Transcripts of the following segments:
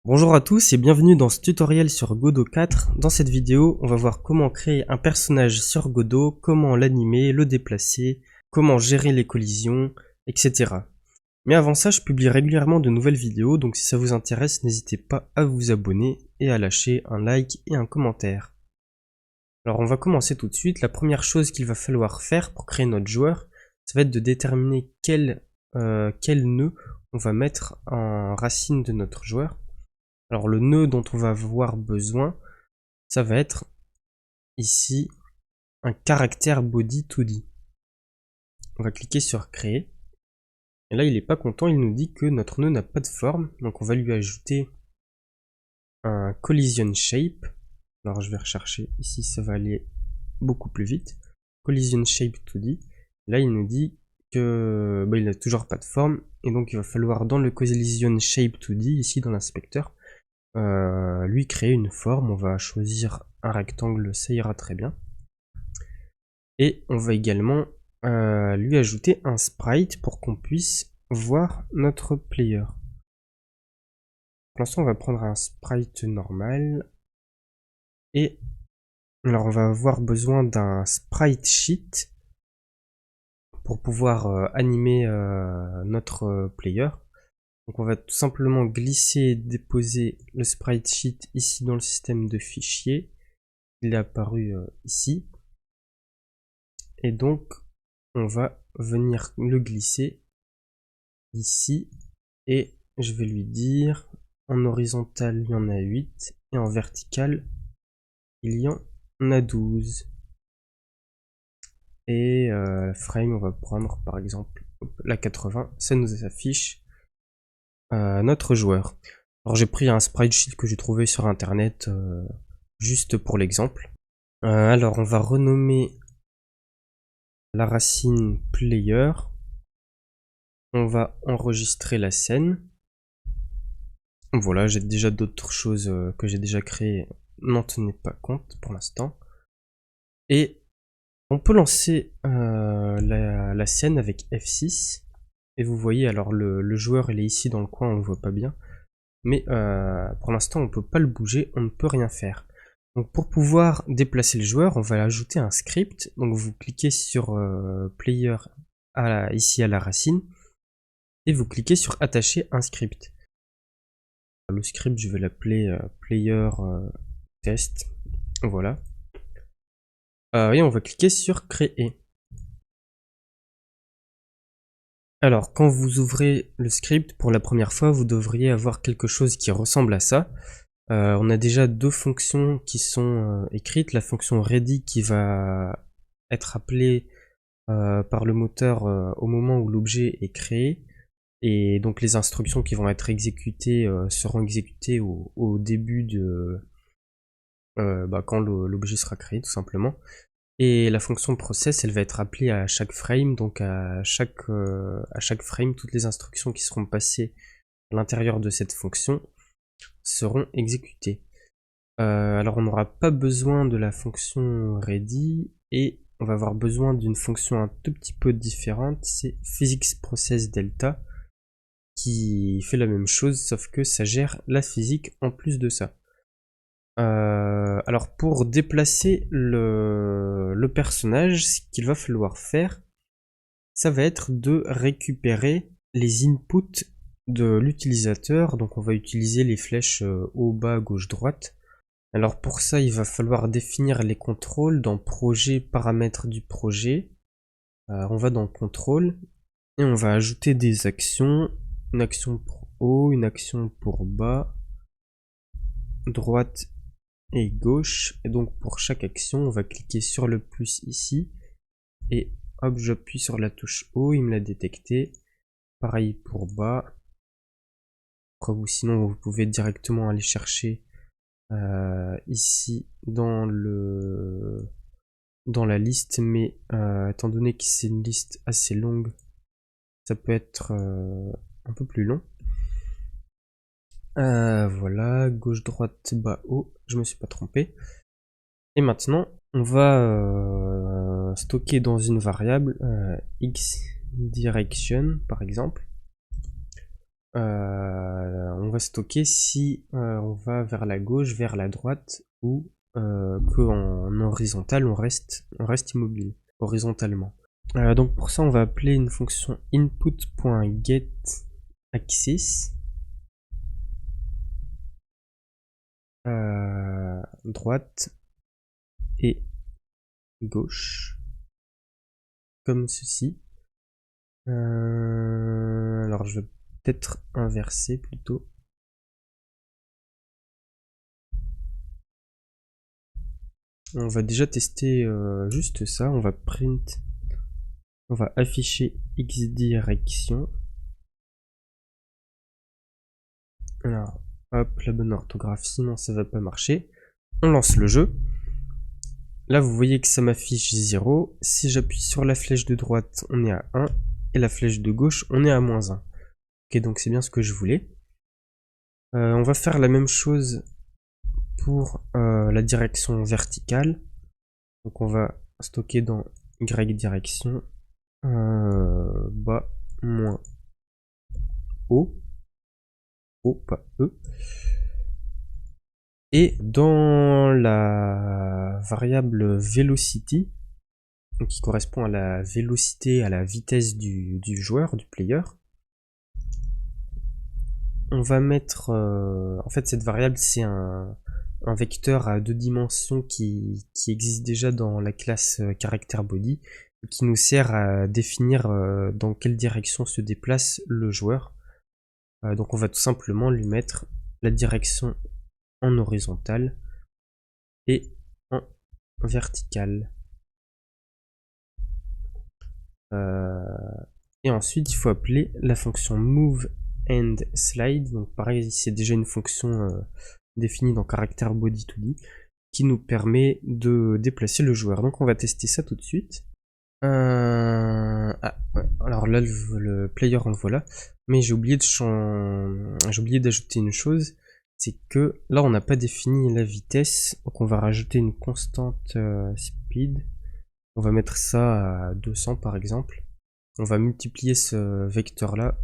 Bonjour à tous et bienvenue dans ce tutoriel sur Godot 4. Dans cette vidéo, on va voir comment créer un personnage sur Godot, comment l'animer, le déplacer, comment gérer les collisions, etc. Mais avant ça, je publie régulièrement de nouvelles vidéos, donc si ça vous intéresse, n'hésitez pas à vous abonner et à lâcher un like et un commentaire. Alors on va commencer tout de suite. La première chose qu'il va falloir faire pour créer notre joueur, ça va être de déterminer quel nœud on va mettre en racine de notre joueur. Alors le nœud dont on va avoir besoin, ça va être ici un caractère body 2D. On va cliquer sur créer. Et là il n'est pas content, il nous dit que notre nœud n'a pas de forme. Donc on va lui ajouter un collision shape. Alors je vais rechercher, ici ça va aller beaucoup plus vite. Collision shape 2D. Là il nous dit que il n'a toujours pas de forme. Et donc il va falloir dans le collision shape 2D, ici dans l'inspecteur, lui créer une forme. On va choisir un rectangle, ça ira très bien. Et on va également lui ajouter un sprite pour qu'on puisse voir notre player. Pour l'instant on va prendre un sprite normal. Et alors on va avoir besoin d'un sprite sheet pour pouvoir animer notre player. Donc on va tout simplement glisser et déposer le sprite sheet ici dans le système de fichiers. Il est apparu ici. Et donc on va venir le glisser ici. Et je vais lui dire, en horizontal il y en a 8 et en vertical il y en a 12. Et frame, on va prendre par exemple la 80, ça nous affiche notre joueur. Alors j'ai pris un sprite sheet que j'ai trouvé sur internet juste pour l'exemple. Alors on va renommer la racine player. On va enregistrer la scène. Voilà, j'ai déjà d'autres choses que j'ai déjà créées, n'en tenez pas compte pour l'instant. Et on peut lancer la scène avec F6. Et vous voyez, alors le joueur il est ici dans le coin, on le voit pas bien. Mais pour l'instant on peut pas le bouger, on ne peut rien faire. Donc pour pouvoir déplacer le joueur, on va ajouter un script. Donc vous cliquez sur player ici à la racine. Et vous cliquez sur attacher un script. Le script je vais l'appeler player test. Voilà. Et on va cliquer sur créer. Alors, quand vous ouvrez le script pour la première fois, vous devriez avoir quelque chose qui ressemble à ça. On a déjà deux fonctions qui sont écrites. La fonction ready qui va être appelée par le moteur au moment où l'objet est créé. Et donc les instructions qui vont être exécutées seront exécutées au début de quand l'objet sera créé tout simplement. Et la fonction process, elle va être appelée à chaque frame, donc à chaque frame, toutes les instructions qui seront passées à l'intérieur de cette fonction seront exécutées. Alors on n'aura pas besoin de la fonction ready, et on va avoir besoin d'une fonction un tout petit peu différente, c'est physicsProcessDelta, qui fait la même chose, sauf que ça gère la physique en plus de ça. Alors pour déplacer le personnage, ce qu'il va falloir faire, ça va être de récupérer les inputs de l'utilisateur. Donc on va utiliser les flèches haut, bas, gauche, droite. Alors pour ça, il va falloir définir les contrôles dans projet, paramètres du projet. On va dans contrôle et on va ajouter des actions. Une action pour haut, une action pour bas, droite et gauche. Et donc pour chaque action, on va cliquer sur le plus ici. Et hop, j'appuie sur la touche haut, il me l'a détecté. Pareil pour bas. Ou sinon, vous pouvez directement aller chercher ici dans la liste, mais étant donné que c'est une liste assez longue, ça peut être un peu plus long. Voilà, gauche, droite, bas, haut, je me suis pas trompé. Et maintenant, on va stocker dans une variable xDirection par exemple. on va stocker si on va vers la gauche, vers la droite, ou qu'en horizontal on reste immobile, horizontalement. Donc pour ça on va appeler une fonction input.getAxis droite et gauche, comme ceci. Alors je vais peut-être inverser plutôt. On va déjà tester juste ça. On va print, on va afficher x direction. Alors hop, la bonne orthographe, sinon ça va pas marcher. On lance le jeu. Là vous voyez que ça m'affiche 0. Si j'appuie sur la flèche de droite, on est à 1. Et la flèche de gauche, on est à -1. Ok, donc c'est bien ce que je voulais. On va faire la même chose pour la direction verticale. Donc on va stocker dans Y direction bas moins haut. O, pas E. Et dans la variable velocity, donc qui correspond à la vélocité, à la vitesse du joueur, du player, on va mettre... en fait cette variable c'est un vecteur à 2 dimensions qui existe déjà dans la classe characterBody, qui nous sert à définir dans quelle direction se déplace le joueur. Donc on va tout simplement lui mettre la direction en horizontal et en vertical. Et ensuite il faut appeler la fonction move and slide. Donc pareil, c'est déjà une fonction définie dans characterBody2D qui nous permet de déplacer le joueur. Donc on va tester ça tout de suite. Ah, ouais. Alors là le player en voilà, mais j'ai oublié d'ajouter une chose, c'est que là on n'a pas défini la vitesse, donc on va rajouter une constante speed. On va mettre ça à 200 par exemple. On va multiplier ce vecteur là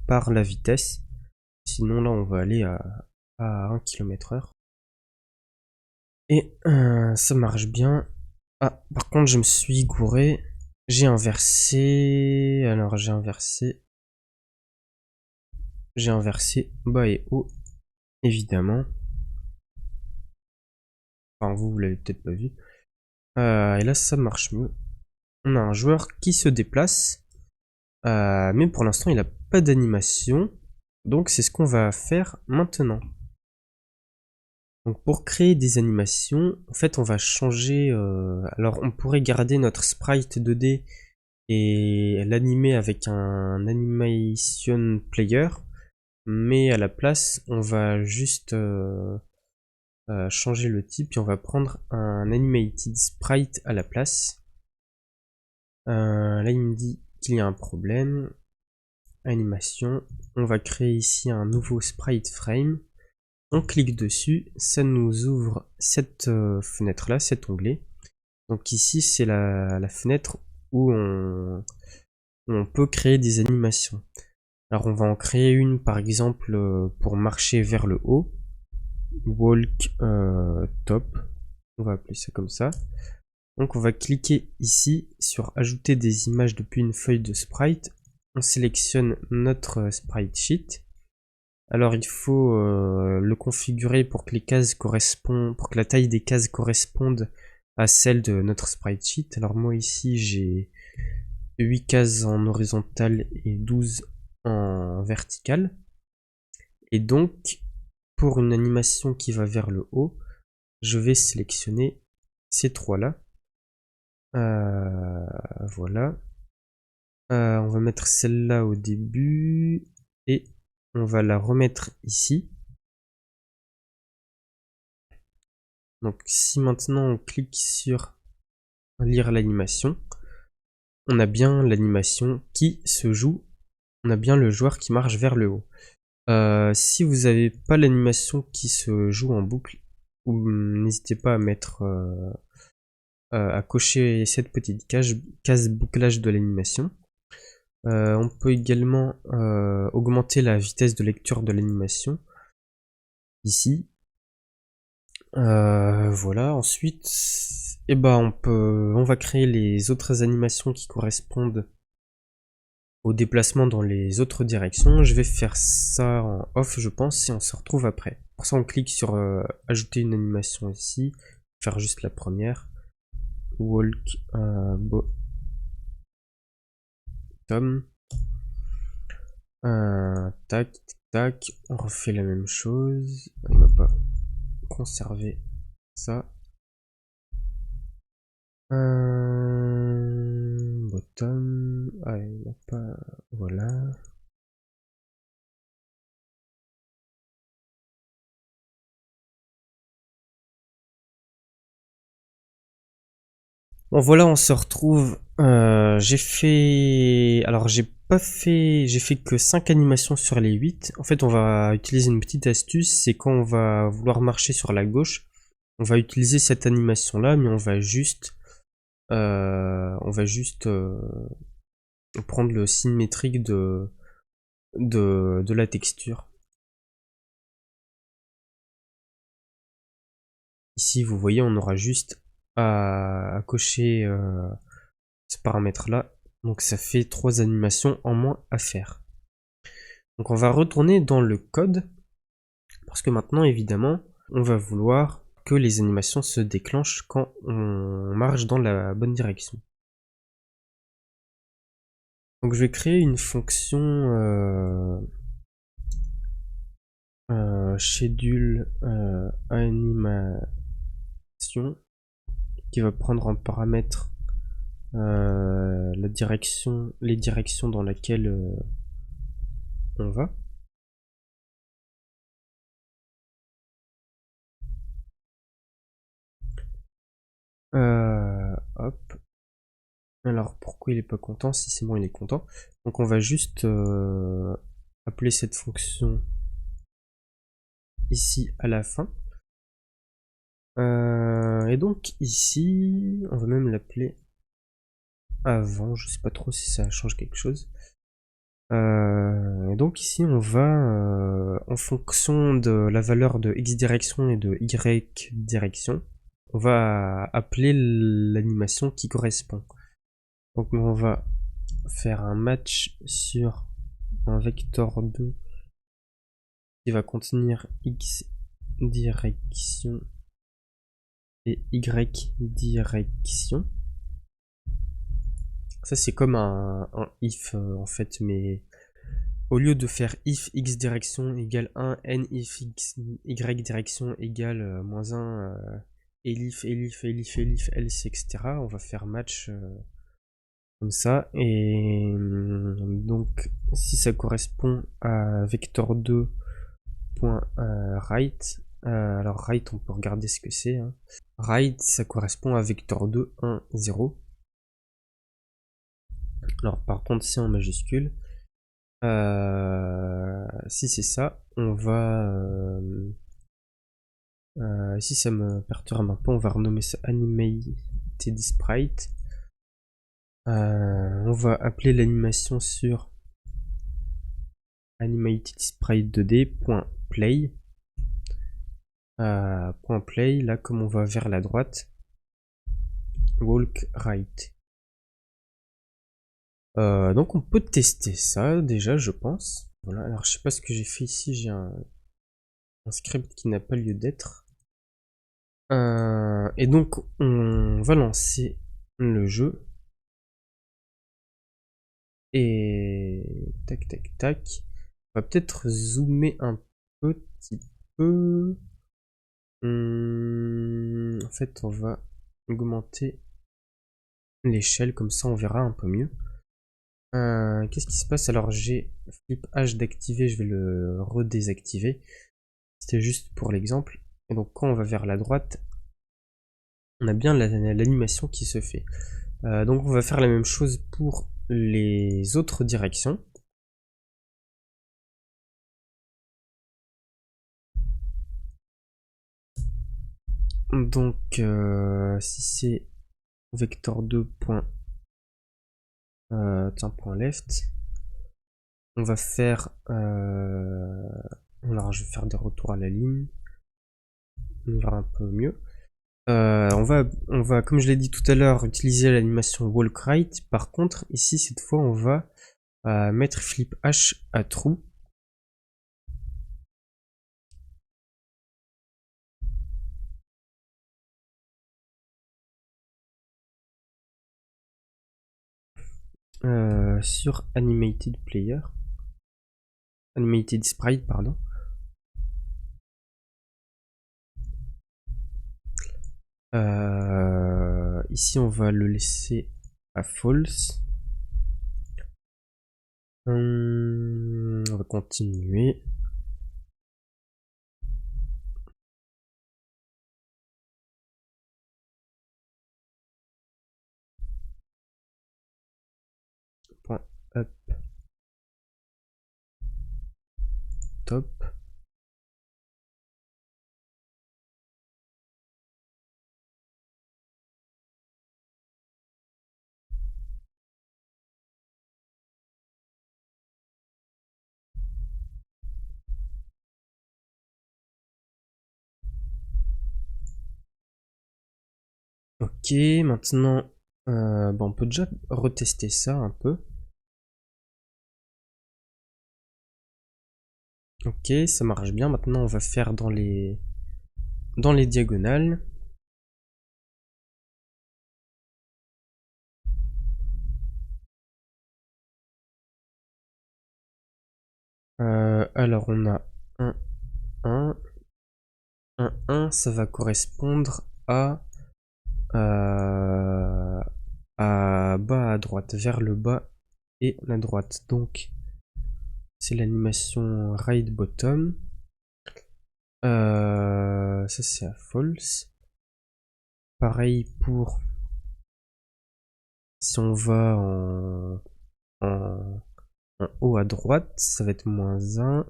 par la vitesse, sinon là on va aller à 1 km/h. Et ça marche bien. Ah, par contre je me suis gouré. J'ai inversé bas et haut, évidemment. Enfin, vous l'avez peut-être pas vu. Et là, ça marche mieux. On a un joueur qui se déplace, mais pour l'instant, il n'a pas d'animation. Donc, c'est ce qu'on va faire maintenant. Donc, pour créer des animations, en fait, on va changer... alors, on pourrait garder notre sprite 2D et l'animer avec un animation player, mais à la place on va juste changer le type et on va prendre un animated sprite à la place. Là il me dit qu'il y a un problème. Animation, on va créer ici un nouveau sprite frame, on clique dessus, ça nous ouvre cette fenêtre là, cet onglet. Donc ici c'est la fenêtre où on peut créer des animations. Alors on va en créer une par exemple pour marcher vers le haut. Walk top. On va appeler ça comme ça. Donc on va cliquer ici sur ajouter des images depuis une feuille de sprite. On sélectionne notre sprite sheet. Alors il faut le configurer pour que les cases correspondent, pour que la taille des cases corresponde à celle de notre sprite sheet. Alors moi ici j'ai 8 cases en horizontal et 12 en vertical. Et donc pour une animation qui va vers le haut, je vais sélectionner ces trois là. Voilà. On va mettre celle-là au début et on va la remettre ici. Donc si maintenant on clique sur lire l'animation, on a bien l'animation qui se joue, on a bien le joueur qui marche vers le haut. Si vous n'avez pas l'animation qui se joue en boucle, n'hésitez pas à mettre à cocher cette petite case bouclage de l'animation. On peut également augmenter la vitesse de lecture de l'animation ici. Voilà, ensuite, on va créer les autres animations qui correspondent au déplacement dans les autres directions. Je vais faire ça en off, je pense, et on se retrouve après. Pour ça, on clique sur ajouter une animation ici, faire juste la première. Walk bottom. Tac, tac, on refait la même chose. On va pas conserver ça. Bottom, il n'y a pas, voilà. Bon voilà, on se retrouve. J'ai fait, alors j'ai fait que 5 animations sur les 8. En fait, on va utiliser une petite astuce, c'est quand on va vouloir marcher sur la gauche, on va utiliser cette animation là, mais on va juste prendre le signe métrique de la texture. Ici, vous voyez, on aura juste à cocher ce paramètre là. Donc ça fait 3 animations en moins à faire. Donc on va retourner dans le code, parce que maintenant évidemment on va vouloir que les animations se déclenchent quand on marche dans la bonne direction. Donc je vais créer une fonction schedule animation qui va prendre en paramètre les directions dans lesquelles on va. Hop. Alors pourquoi il est pas content? Si c'est bon, il est content. Donc on va juste appeler cette fonction ici à la fin. Et donc ici, on va même l'appeler avant. Je sais pas trop si ça change quelque chose. Et donc ici, on va en fonction de la valeur de x direction et de y direction, on va appeler l'animation qui correspond. Donc on va faire un match sur un vecteur 2 qui va contenir x direction et y direction. Ça c'est comme un if en fait, mais au lieu de faire if x direction égale 1, n if x y direction égale moins 1, elif, else, etc. On va faire match comme ça. Et donc si ça correspond à vecteur 2.right, alors right on peut regarder ce que c'est. Hein. Right ça correspond à vecteur 2, 1, 0. Alors par contre c'est en majuscule. Si c'est ça, on va... si ça me perturbe un peu, on va renommer ça animated sprite. On va appeler l'animation sur animated sprite 2d.play. .play, là comme on va vers la droite, walk right. Donc on peut tester ça déjà, je pense. Voilà, alors je sais pas ce que j'ai fait ici, j'ai un script qui n'a pas lieu d'être. Et donc on va lancer le jeu. Et tac tac tac. On va peut-être zoomer un petit peu. En fait on va augmenter l'échelle, comme ça on verra un peu mieux. Qu'est-ce qui se passe? Alors j'ai flip H d'activer, je vais le redésactiver. C'était juste pour l'exemple. Et donc quand on va vers la droite, on a bien l'animation qui se fait. Donc on va faire la même chose pour les autres directions. Donc si c'est vecteur 2. tiens, point left. On va faire... alors je vais faire des retours à la ligne. On verra un peu mieux. On va, comme je l'ai dit tout à l'heure, utiliser l'animation walk right. Par contre, ici, cette fois, on va mettre flip H à true. Sur animated player. Animated sprite, pardon. Ici, on va le laisser à false. On va continuer. Point up. Top. Ok, maintenant, bon, on peut déjà retester ça un peu. Ok, ça marche bien. Maintenant, on va faire dans les diagonales. Alors, on a 1, 1. 1, 1, ça va correspondre à bas à droite, vers le bas et la droite. Donc, c'est l'animation right bottom. Ça, c'est à false. Pareil pour si on va en haut à droite, ça va être -1.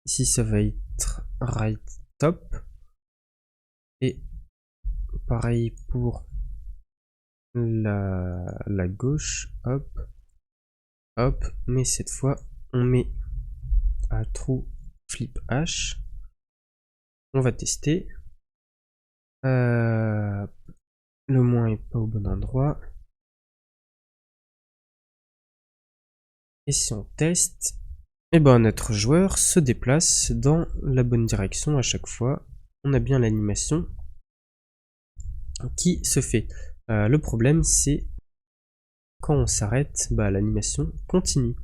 Ici, ça va être right top. Et pareil pour la gauche, hop, hop, mais cette fois, on met à true flip H. On va tester. Le moins est pas au bon endroit. Et si on teste, et ben notre joueur se déplace dans la bonne direction à chaque fois. On a bien l'animation qui se fait. Le problème, c'est quand on s'arrête, bah, l'animation continue.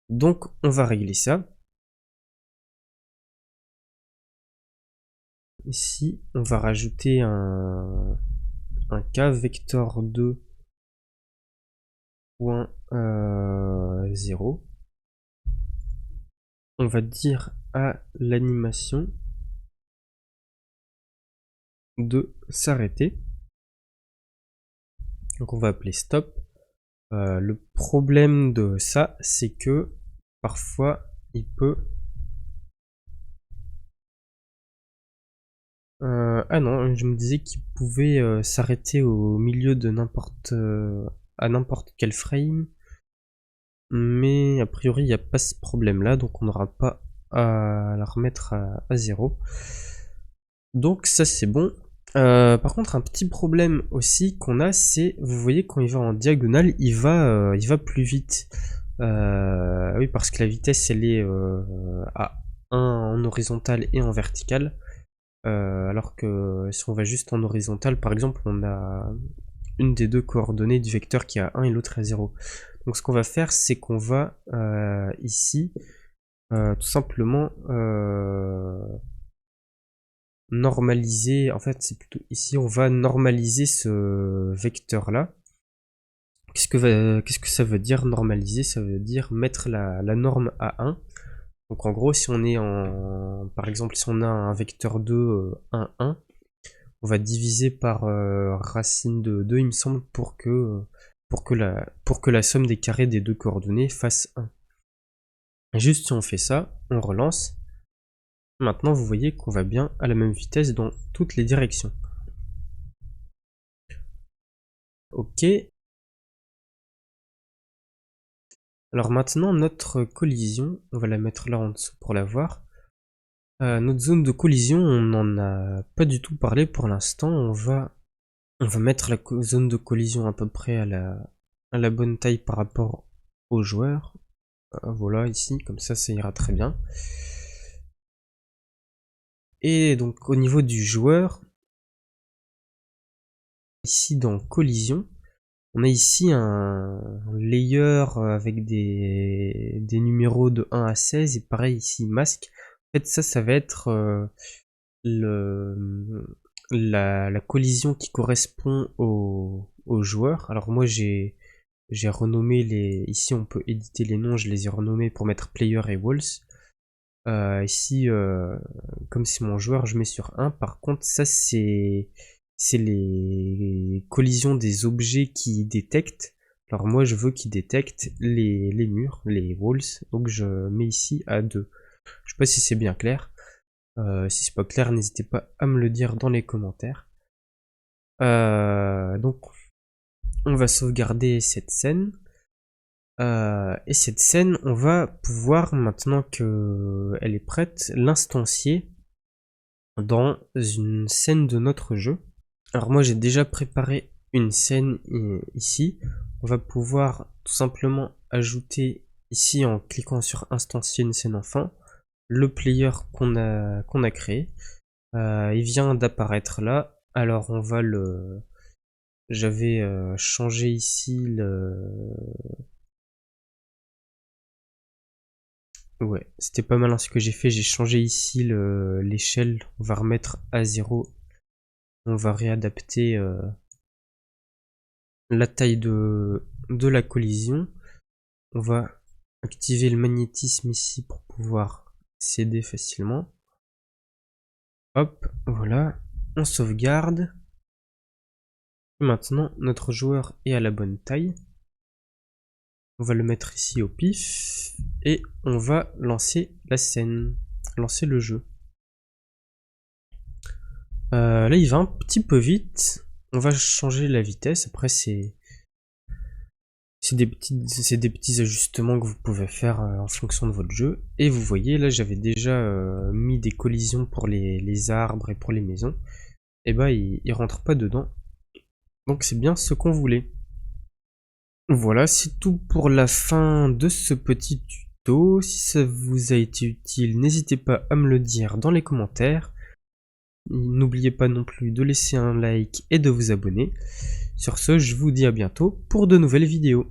Donc on va régler ça. Ici, on va rajouter un k vector 2.0. On va dire à l'animation de s'arrêter. Donc on va appeler stop. Le problème de ça, c'est que parfois il peut... ah non, je me disais qu'il pouvait s'arrêter au milieu de à n'importe quel frame. Mais a priori, il n'y a pas ce problème là, donc on n'aura pas à la remettre à 0. Donc ça c'est bon. Par contre, un petit problème aussi qu'on a, c'est, vous voyez, quand il va en diagonale, il va plus vite. Oui, parce que la vitesse, elle est à 1 en horizontal et en vertical. Alors que si on va juste en horizontal, par exemple, on a une des deux coordonnées du vecteur qui est à 1 et l'autre à 0. Donc ce qu'on va faire, c'est qu'on va ici tout simplement normaliser, en fait c'est plutôt ici, on va normaliser ce vecteur là. Qu'est-ce que ça veut dire normaliser? Ça veut dire mettre la norme à 1. Donc en gros, si on est par exemple, si on a un vecteur 2, 1, 1, on va diviser par racine de 2, il me semble, pour que la somme des carrés des deux coordonnées fasse 1. Et juste si on fait ça, on relance. Maintenant, vous voyez qu'on va bien à la même vitesse dans toutes les directions. Ok. Alors maintenant, notre collision, on va la mettre là en dessous pour la voir. Notre zone de collision, on n'en a pas du tout parlé pour l'instant. On va mettre la zone de collision à peu près à la bonne taille par rapport aux joueurs. Voilà, ici, comme ça ira très bien. Et donc au niveau du joueur, ici dans collision, on a ici un layer avec des numéros de 1 à 16 et pareil ici masque. En fait ça va être la collision qui correspond au joueur. Alors moi j'ai renommé ici on peut éditer les noms, je les ai renommés pour mettre player et walls. Ici comme c'est mon joueur je mets sur 1. Par contre ça c'est les collisions des objets qui détectent. Alors moi je veux qu'ils détectent les murs, les walls, donc je mets ici à 2. Je sais pas si c'est bien clair. Si c'est pas clair, n'hésitez pas à me le dire dans les commentaires. Donc on va sauvegarder cette scène. Et cette scène, on va pouvoir, maintenant qu'elle est prête, l'instancier dans une scène de notre jeu. Alors moi j'ai déjà préparé une scène ici. On va pouvoir tout simplement ajouter ici en cliquant sur instancier une scène enfin le player qu'on a créé. Il vient d'apparaître là. Alors on va j'avais changé ici Ouais, c'était pas malin ce que j'ai fait. J'ai changé ici l'échelle. On va remettre à 0. On va réadapter la taille de la collision. On va activer le magnétisme ici pour pouvoir céder facilement. Hop, voilà. On sauvegarde. Et maintenant, notre joueur est à la bonne taille. On va le mettre ici au pif. Et on va lancer la scène. Lancer le jeu. Là, il va un petit peu vite. On va changer la vitesse. Après, c'est des petits ajustements que vous pouvez faire en fonction de votre jeu. Et vous voyez, là, j'avais déjà mis des collisions pour les arbres et pour les maisons. Et bah, il rentre pas dedans. Donc, c'est bien ce qu'on voulait. Voilà, c'est tout pour la fin de ce petit tuto. Si ça vous a été utile, n'hésitez pas à me le dire dans les commentaires. N'oubliez pas non plus de laisser un like et de vous abonner. Sur ce, je vous dis à bientôt pour de nouvelles vidéos.